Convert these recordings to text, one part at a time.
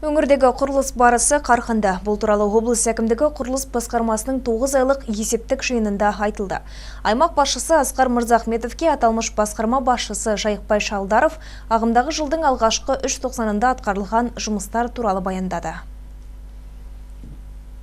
Өңірдегі құрылыс барысы қарқынды. Бұл туралы облыс әкімдігі құрылыс басқармасының 9 айлық есептік жиынында айтылды. Аймақ басшысы Асқар Мырзахметовке аталмыш басқарма басшысы Жайықбай Шалдаров ағымдағы жылдың алғашқы 3/90-ында атқарылған жұмыстар туралы баяндады.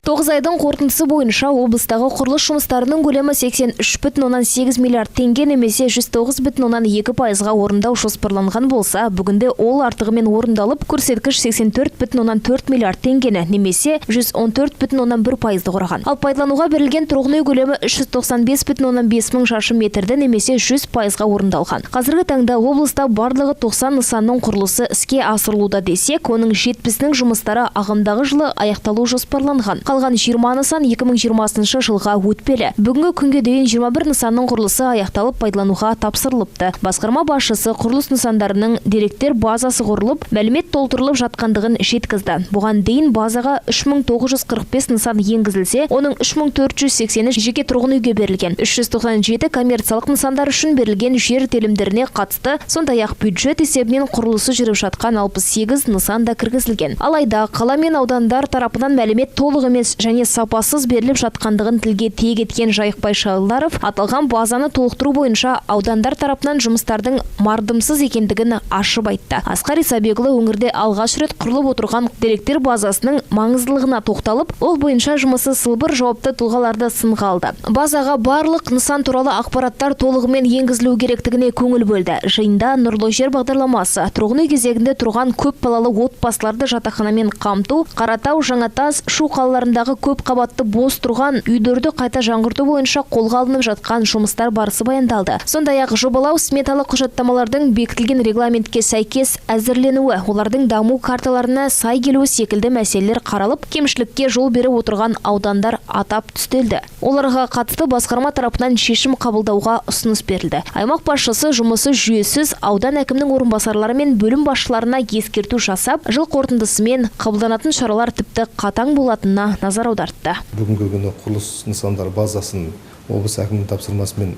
9 айдың қорытындысы бойынша облыстағы құрылыс жұмыстарының көлемі 83,8 миллиард теңге немесе 109,2%-ға орындау жоспарланған болса, бүгінде ол артығымен орындалып, көрсеткіш 84,4 миллиард теңгені немесе 114,1%-ды құраған. Ал пайдалануға берілген тұрғын үй көлемі 395,5 мың шаршы метрді немесе 100%-ға орындалған. Қазіргі таңда облыста барлығы 90 нысанның құрылысы іске асырылуда десек, оның 70-нің жұмыстары ағымдағы жылы аяқталу жоспарланған. Қалған 20 нысан 2020 жылға өтпелі. Бүгінгі күнге дейін 21 нысанның құрылысы аяқталып пайдалануға тапсырылыпты. Басқарма басшысы құрылыс нысандарының деректер базасы құрылып, мәлімет толтырылып жатқандығын жеткізді. Бұған дейін базаға 3945 нысан енгізілсе, оның 3480-і жеке тұрғын үйге берілген. 397 коммерциялық нысандар үшін берілген жер телімдеріне қатысты, сондай-ақ бюджет есебінен құрылысы жүріп жатқан 68 нысан да кіргізілген. Алайда қала мен аудандар тарапынан мәлімет толық емес және сапасыз беріліп жатқандығын тілге тиек еткен Жайықбай Шалдаров аталған базаны толықтыру бойынша аудандар тарапынан жұмыстардың мардымсыз екендігін ашып айтты. Асқар Исабекұлы өңірде алғаш рет құрылып отырған деректер базасының маңыздылығына тоқталып, ол бойынша жұмысы сылбыр жауапты тұлғаларды сынға алды. Базаға барлық нысан туралы ақпараттар толығымен енгізілу керектігіне көңіл бөлді. Жиында Нұрлы жер бағдарламасы, тұрғын үй кезегінде тұрған көп балалы отбасыларды жатақханамен қамту, Қаратау, Жаңатас, Шу қалаларындағы көп қабатты бос тұрған үйлерді қайта жаңғырту бойынша қолға алынып жатқан жұмыстар барысы баяндалды. Сондай-ақ жобалау сметалық құжаттамалардың бекітілген регламентке сәйкес әзірленуі, олардың даму карталарына сай келуі секілді мәселелер қаралып, кемшілікке жол беріп отырған аудандар атап түстелді. Оларға қатысты басқарма тарапынан шешім қабылдауға ұсыныс берілді. Аймақ басшысы жұмысы жүйесіз аудан әкімнің орынбасарлары мен бөлім басшыларына ескерту жасап, жыл қорытындысымен қабылданатын шаралар тіпті қатаң болатынына назар аудартты. Бүгінгі күні құрылыс нысандар базасын облыс әкімінің тапсырмасымен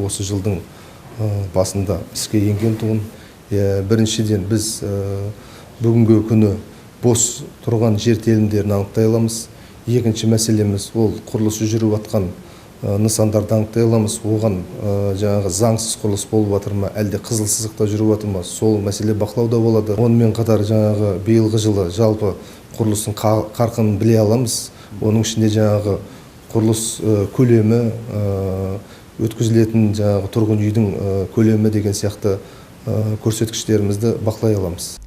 осы жылдың басында іске енген тұғын. Біріншіден біз бүгінгі күні бос тұрған жер телімдерін анықтай аламыз. Екінші мәселеміз ол құрылысы жүріп жатқан нысандарды анықтай аламыз. Оған жаңағы заңсыз құрылыс болып жатыр ма, әлде қызыл сызықта жүріп жатыр ма, сол мәселе бақылауда болады. Онымен қатар жаңағы биылғы жылы жалпы құрылыстың қарқынын біле аламыз. Оның ішінде жаңағы құрылыс көлемі, өткізілетін жаңағы тұрғын үйдің көлемі деген сияқты көрсеткіштерімізді бақылай аламыз.